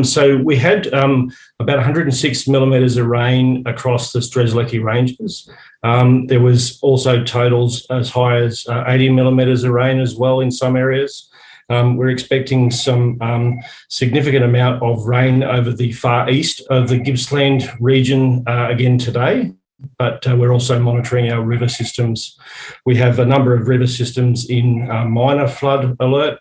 So we had about 106 millimetres of rain across the Strzelecki Ranges. There was also totals as high as 80 millimetres of rain as well in some areas. We're expecting some significant amount of rain over the far east of the Gippsland region again today, but we're also monitoring our river systems. We have a number of river systems in minor flood alert,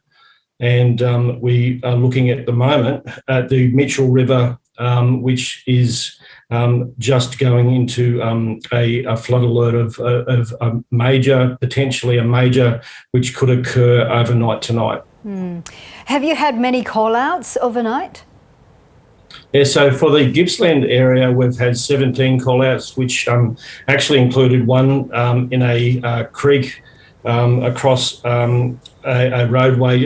and we are looking at the moment at the Mitchell River, which is just going into a flood alert of a major, potentially a major, which could occur overnight tonight. Have you had many call-outs overnight? Yeah, so for the Gippsland area, we've had 17 call-outs, which actually included one in a creek across a roadway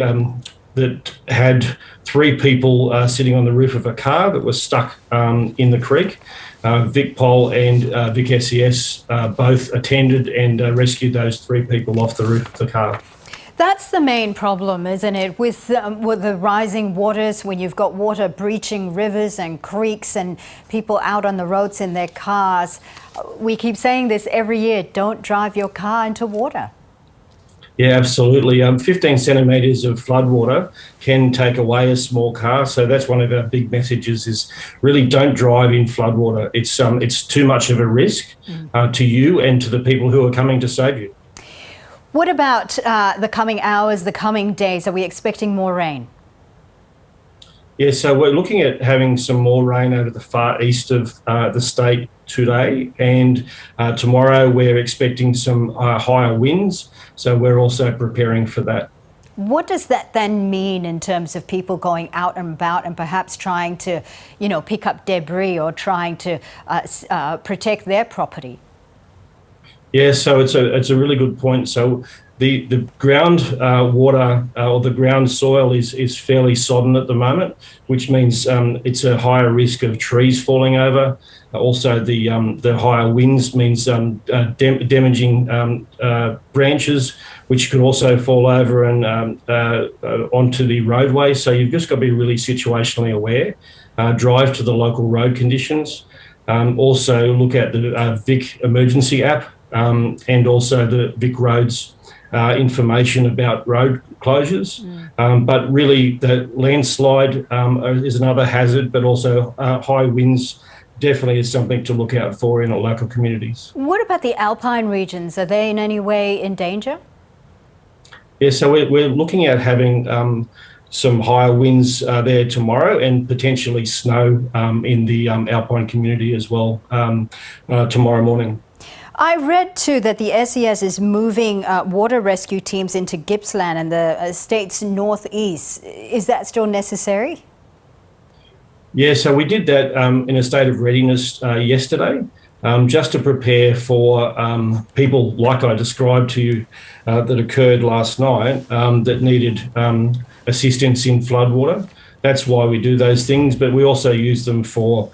that had 3 people sitting on the roof of a car that was stuck in the creek. VicPol and Vic SES both attended and rescued those 3 people off the roof of the car. That's the main problem, isn't it? With the rising waters, when you've got water breaching rivers and creeks and people out on the roads in their cars. We keep saying this every year, don't drive your car into water. Yeah, absolutely. 15 centimetres of floodwater can take away a small car. So that's one of our big messages is really don't drive in floodwater. It's too much of a risk to you and to the people who are coming to save you. What about the coming hours, the coming days? Are we expecting more rain? Yeah, so we're looking at having some more rain over the far east of the state today, and tomorrow we're expecting some higher winds, so we're also preparing for that. What does that then mean in terms of people going out and about and perhaps trying to, pick up debris or trying to protect their property? Yeah, so it's a really good point. So the ground water or the ground soil is fairly sodden at the moment, which means it's a higher risk of trees falling over. Also, the higher winds means damaging branches, which could also fall over and onto the roadway. So you've just got to be really situationally aware. Drive to the local road conditions. Also look at the Vic emergency app. And also the Vic Roads information about road closures. But really the landslide is another hazard, but also high winds definitely is something to look out for in our local communities. What about the alpine regions? Are they in any way in danger? Yeah, so we're looking at having some higher winds there tomorrow and potentially snow in the alpine community as well tomorrow morning. I read too that the SES is moving water rescue teams into Gippsland and the state's northeast. Is that still necessary? Yeah, so we did that in a state of readiness yesterday, just to prepare for people like I described to you that occurred last night that needed assistance in floodwater. That's why we do those things, but we also use them for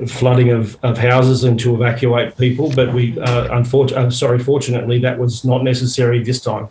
flooding of houses and to evacuate people. But fortunately, that was not necessary this time.